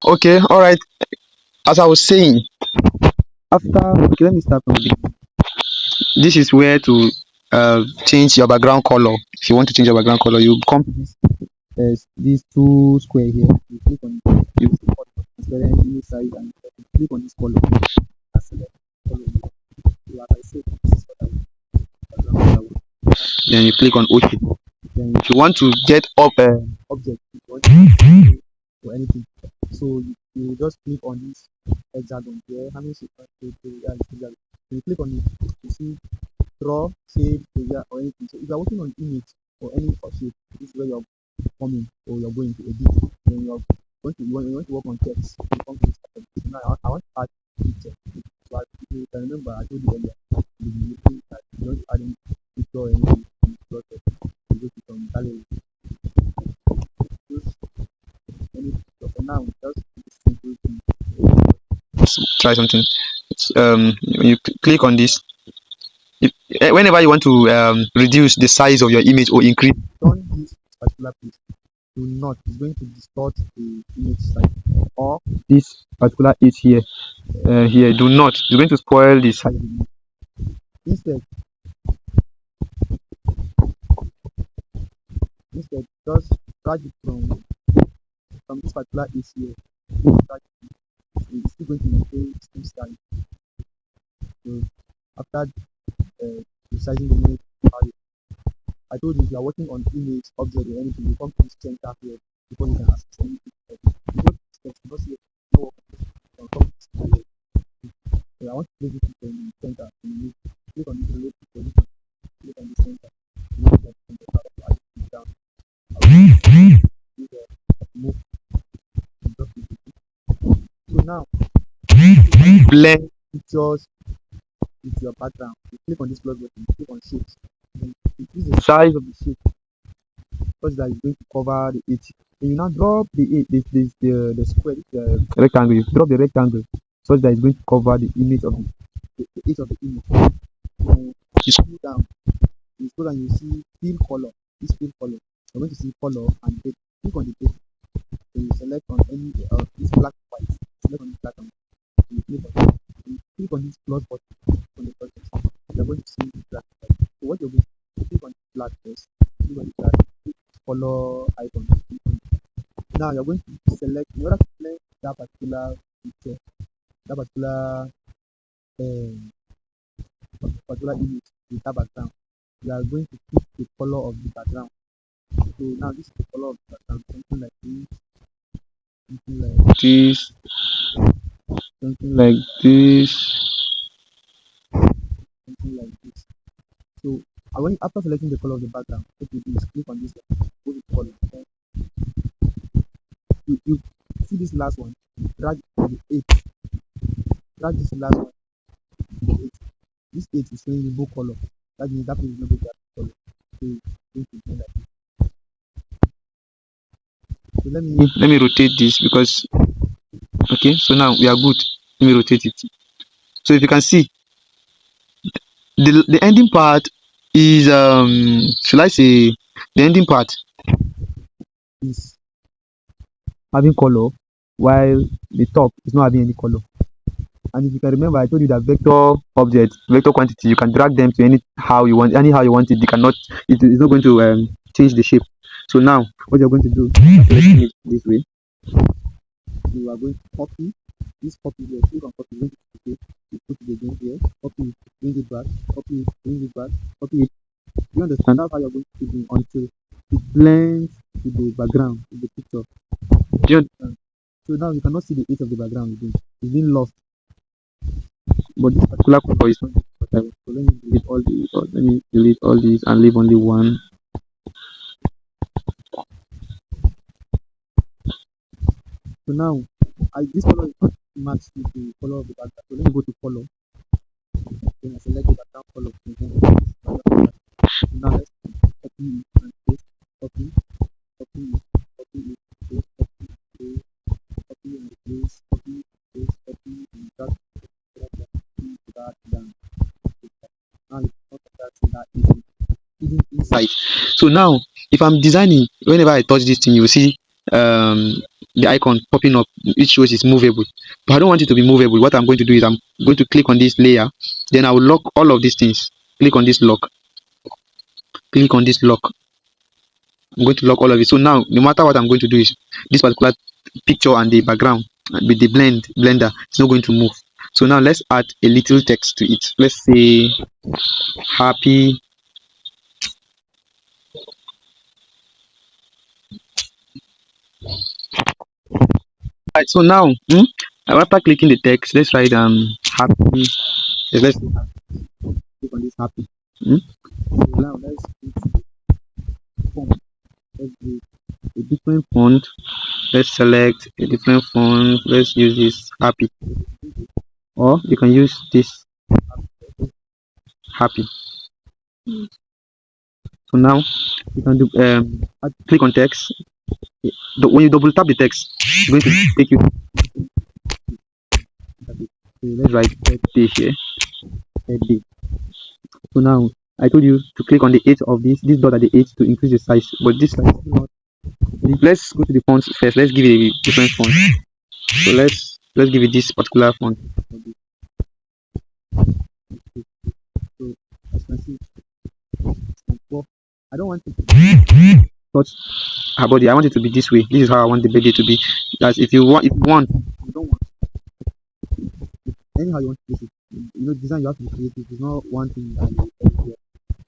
Okay, all right. As I was saying, after okay, let me start from the beginning. This is where to change your background color. If you want to change your background color, you come to this these two square here. You click on it. You see color, transparent, image size, and you click on this color. And select color. So as I said, this is what I want. Background color. Then you click on OK. Then if you want to get up object, if you want to or anything, so you just click on this hexagon here. How many sequence? So you click on it, you see draw, shape, area, or anything. So if you are working on image or any shape, this is where you're coming or you're going to edit. Then you want to work on text. You come to this type of thing. Now I want to add picture. So if you can remember, I told you earlier, you looking at you want to add any picture or anything in the process. You go to some gallery. Choose any picture. For now, just this simple thing. Let's try something. When you click on this, whenever you want to reduce the size of your image or increase, don't use this particular place. Do not. It's going to distort the image size. Or this particular edge here, here. Do not. It's going to spoil the size. Instead, just drag it from this particular edge here. Drag it. It's still going to maintain the same size. So after resizing the image, I told you if you are working on image, object, or anything, you come to this center here before you can access anything. You go to this text, you don't see it, no work. You come to this area. So I want to place this picture in the center. So you click on this relate picture, click on the center. You need to center. So I want to add it down. I will do the move and drop it. So now, blend pictures with your background. You click on this plus button, click on shapes, and increase the size of the shape such that it's going to cover the edge. Then you now drop the square, the rectangle. You drop the rectangle such that it's going to cover the image of the edge of the image. Then you scroll down. You scroll down, you see fill color. This fill color. You're going to see color and date. Click on the date. So you select on any this black and white. Select on this black and white. You click on it. You click on this plus button on the process. You're going to see black and white. So what you're going to do, click on this black first. Click on the black. Color icon. Now you're going to select in order to blend that particular picture, that particular image with that background. You are going to pick the color of the background. So now this is the color of the background, something like this, something like this, something like this, something like this. So after selecting the color of the background, what you do is click on this one, go to color. Okay? You see this last one, drag the 8, drag this last one, 8. This 8 is showing rainbow color. That means that is not going to have color. So going to do that. So let me rotate this because okay, so now we are good. Let me rotate it. So if you can see, the ending part is should I say the ending part is having color while the top is not having any color. And if you can remember, I told you that vector objects, vector quantity, you can drag them to anyhow you want it. They cannot, it is not going to change the shape. So now what you're going to do is this way. You are going to copy this, copy here, click on copy, bring it to you put it again here, copy it, bring it back, copy it, bring it back, copy it. You understand? That's how you're going to keep it until it blends with the background, with the picture. Do you understand? So now you cannot see the edge of the background again. It's been lost. But this particular color is not whatever. So let me delete all these and leave only one. So now this color is not matched with the color of the background. So let me go to color. Then I select the background color. Now let's copy it and paste. Copy, copy it, copy it, paste, copy, paste, copy and replace, copy, paste, copy and drag that down. Now it's not that easy. Hidden inside. So now if I'm designing, whenever I touch this thing, you will see the icon popping up, which shows it's movable. But I don't want it to be movable. What I'm going to do is I'm going to click on this layer, then I will lock all of these things. Click on this lock, click on this lock. I'm going to lock all of it. So now, no matter what I'm going to do is this particular picture and the background with the blender, it's not going to move. So now let's add a little text to it. Let's say happy. Right. So now, after clicking the text, let's write happy. Let's click on this happy. Hmm? So now let's font. Let's do a different font. Let's select a different font. Let's use this happy, or you can use this happy. So now you can do click on text. When you double tap the text, it's going to take you. So let's write birthday here. Birthday. So now I told you to click on the edge of this dot at the edge to increase the size, but this size is not. Let's go to the font first. Let's give it a different font. So let's give it this particular font. So as you can see, I don't want it to touch her body. I want it to be this way. This is how I want the birthday to be. That's if you want, you don't want anyhow you want to place it. You know, design you have to be creative. It's not one thing that you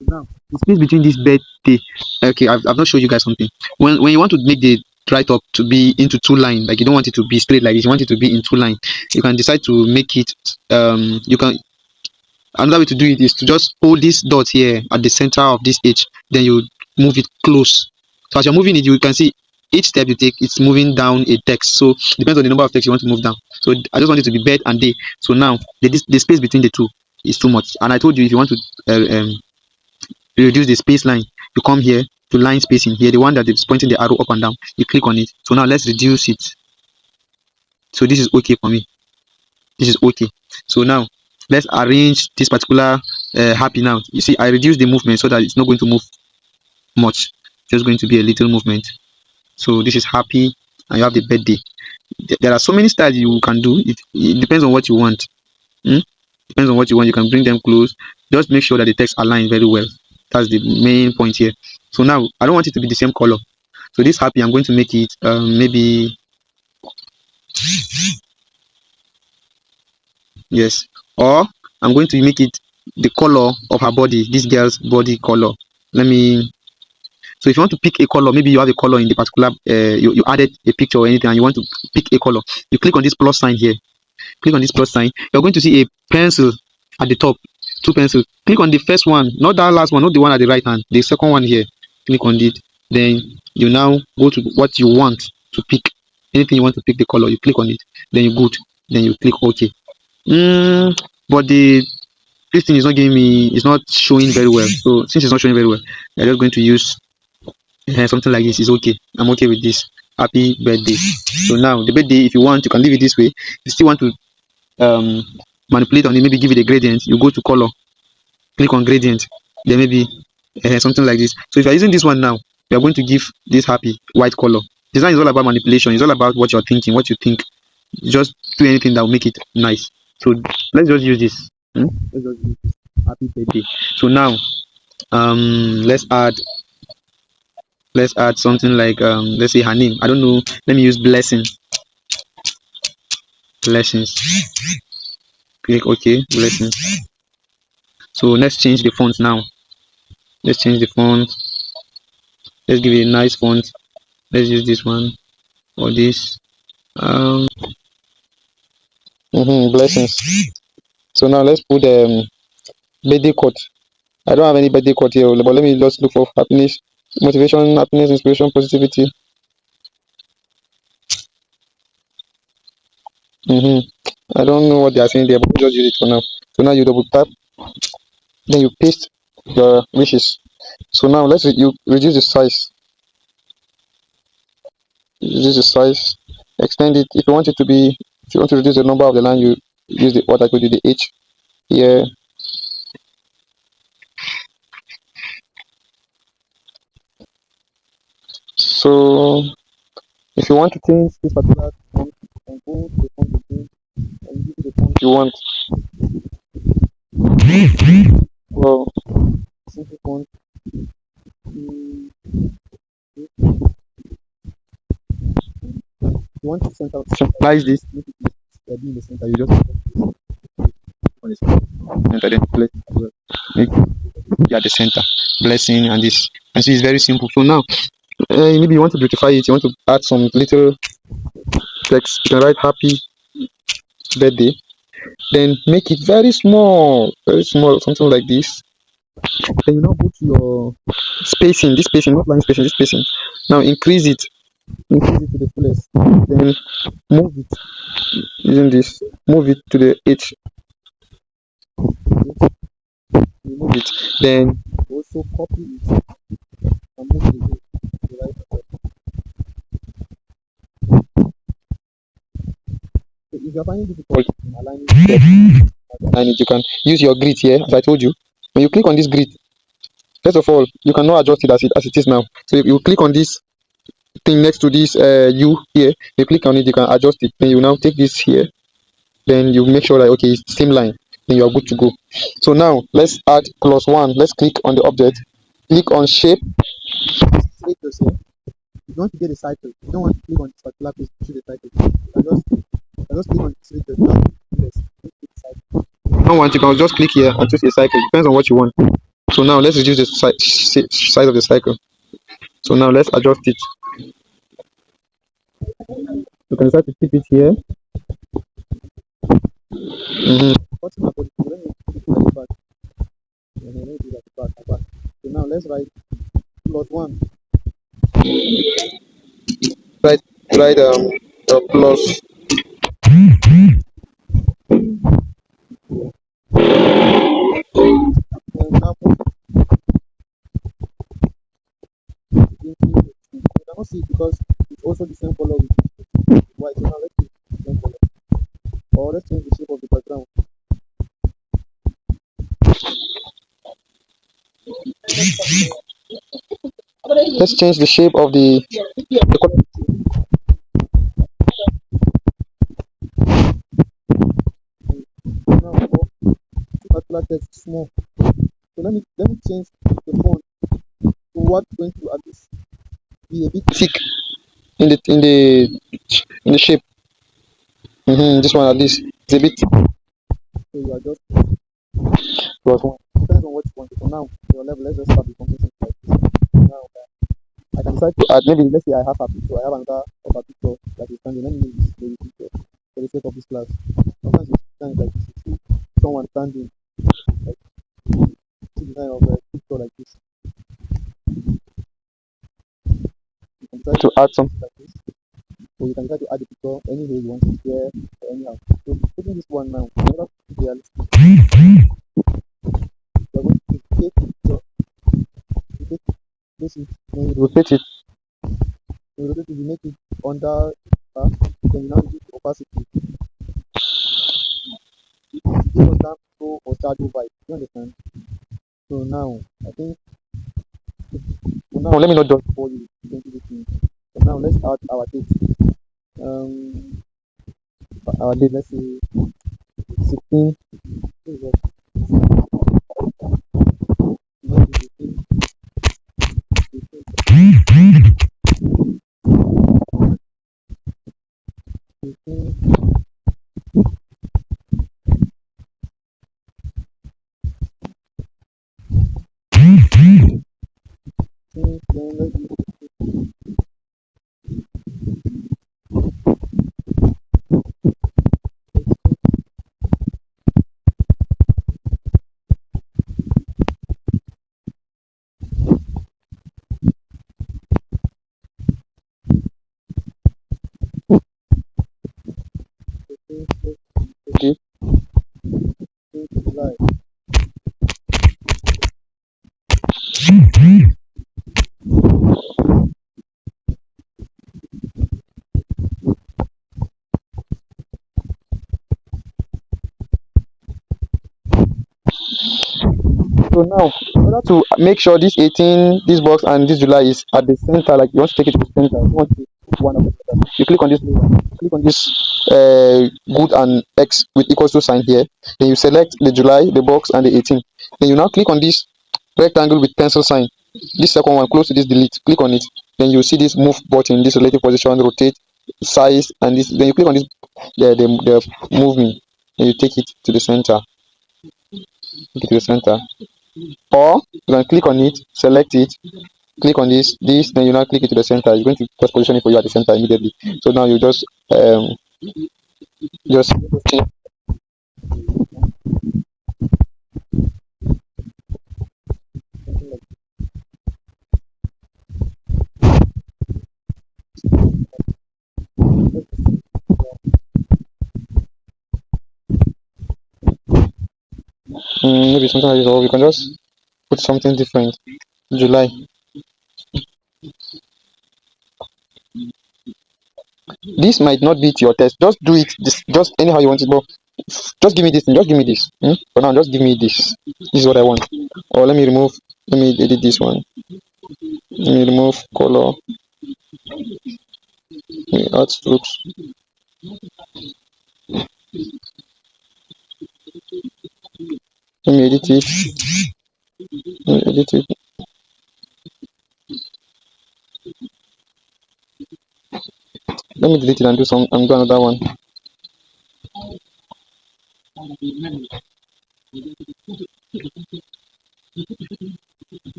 now the space between this birthday. Okay, I've not showed you guys something. When you want to make the write up to be into two line, like you don't want it to be straight like this, you want it to be in two line, you can decide to make it you can another way to do it is to just hold this dot here at the center of this edge, then you move it close. So as you're moving it, you can see each step you take, it's moving down a text. So depends on the number of text you want to move down. So I just want it to be bed and day. So now the space between the two is too much. And I told you if you want to reduce the space line, you come here to line spacing here, the one that is pointing the arrow up and down. You click on it. So now let's reduce it. So this is okay for me. This is okay. So now let's arrange this particular happy now. You see, I reduce the movement so that it's not going to move much, just going to be a little movement. So this is happy, and you have the birthday. There are so many styles you can do. It depends on what you want. Depends on what you want. You can bring them close. Just make sure that the text aligns very well. That's the main point here. So now I don't want it to be the same color. So this happy, I'm going to make it maybe yes, or I'm going to make it the color of her body, this girl's body color. Let me. So if you want to pick a color, maybe you have a color in the particular, you added a picture or anything, and you want to pick a color, you click on this plus sign here. Click on this plus sign. You're going to see a pencil at the top, two pencils. Click on the first one, not that last one, not the one at the right hand, the second one here. Click on it. Then you now go to what you want to pick. Anything you want to pick the color, you click on it. Then you go. Then you click OK. But this thing is not giving me, it's not showing very well. So since it's not showing very well, I'm just going to use something like this. Is okay. I'm okay with this. Happy birthday. So now the birthday, if you want, you can leave it this way. If you still want to manipulate on it, maybe give it a gradient, you go to color, click on gradient, then maybe something like this. So if you're using this one now, you're going to give this happy white color. Design is all about manipulation. It's all about what you're thinking, what you think. Just do anything that will make it nice. So let's just use this. Let's just use this. Happy birthday. So now let's add something like let's say her name. I don't know. Let me use blessing. Blessings. Click OK. Blessings. So let's change the font now. Let's change the font. Let's give it a nice font. Let's use this one or this. Blessings. So now let's put birthday quote. I don't have any birthday quote here, but let me just look for happiness, motivation, happiness, inspiration, positivity. I don't know what they are saying there, but just use it for now. So now you double tap, then you paste your wishes. So now you reduce the size. Reduce the size, extend it. If you want it to be, if you want to reduce the number of the line, you use what I could do, the H here. So If you want to change this particular font, you can go to the font again and give it the font you want. Well, simple font. Mm, you want to centralize this, make it be in the center. You just on the center, then place it as well. Make it at the center. Blessing and this. And so it's very simple. So now, maybe you want to beautify it. You want to add some little text. You can write happy birthday. Then make it very small, something like this. Then you now go to your spacing, this spacing, not line spacing, this spacing. Now increase it to the fullest. Then move it using this, move it to the H, remove it. Then also copy it and move it to the right side. So if you're finding difficult in aligning it, you can use your grid here, as I told you. When you click on this grid, first of all, you cannot adjust it as it is now. So you click on this thing next to this U here, you click on it, you can adjust it. Then you now take this here, then you make sure that okay, it's same line, then you are good to go. So now let's add +1. Let's click on the object, click on shape. You want to get a cycle, you don't want to click on this particular place to choose the cycle. I just click on this cycle. You don't want, you can just click here and choose a cycle, depends on what you want. So now let's reduce the size of the cycle. So now let's adjust it. You can decide to keep it here. So now let's write +1. Write plus. Now you cannot see it because it's also the same color with white. So now let's use the same color. Or let's change the shape of the background. Let's change the shape of the color. Now particular text small. So let me change the font to what's going to at least be a bit thick in the shape. This one at least is a bit thick. So you adjust +1. Depends on what you want. For now, your level, let's just start with something like this. Now I can decide to add, maybe let's say I have a picture, I have another of a picture that is standing. Let me use this baby picture for the sake of this class. Sometimes you stand like this, you see someone standing like this kind of a picture like this. You can try to add something like this, or you can try to add the picture any way you want it, here or anyhow. So putting this one now, in order to be realistic, you're going to take the picture, you take this is when you rotate it, you make it under, then you now use the opacity. It gives us that flow or shadow vibe. You understand? So now I think now let me not just bore you into this thing. So now let's add our date. Our date, let's say 16. So now, in order to make sure this 18, this box, and this July is at the center, like you want to take it to the center, you want to one of them. You click on this click on this good and x with equals to sign here. Then you select the July, the box, and the 18th. Then you now click on this rectangle with pencil sign. This second one close to this delete. Click on it. Then you see this move button, this relative position, rotate, size, and this. Then you click on this the move me. Then you take it to the center. Take it to the center. Or you can click on it, select it, click on this, then you now click it to the center. It's going to just position it for you at the center immediately. So now you just maybe something like this, or you can just put something different. July. This might not beat your test. Just do it. Just anyhow you want it, but just give me this thing. Just give me this. For now, just give me this. This is what I want. Or let me remove. Let me edit this one. Let me remove color. Let me add strokes. Let me edit it. Let me edit it. Let me delete it and do some and do another one.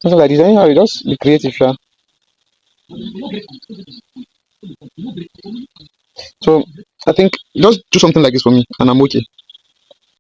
Something like this. Anyhow, you just be creative, sure. So I think just do something like this for me, and I'm okay.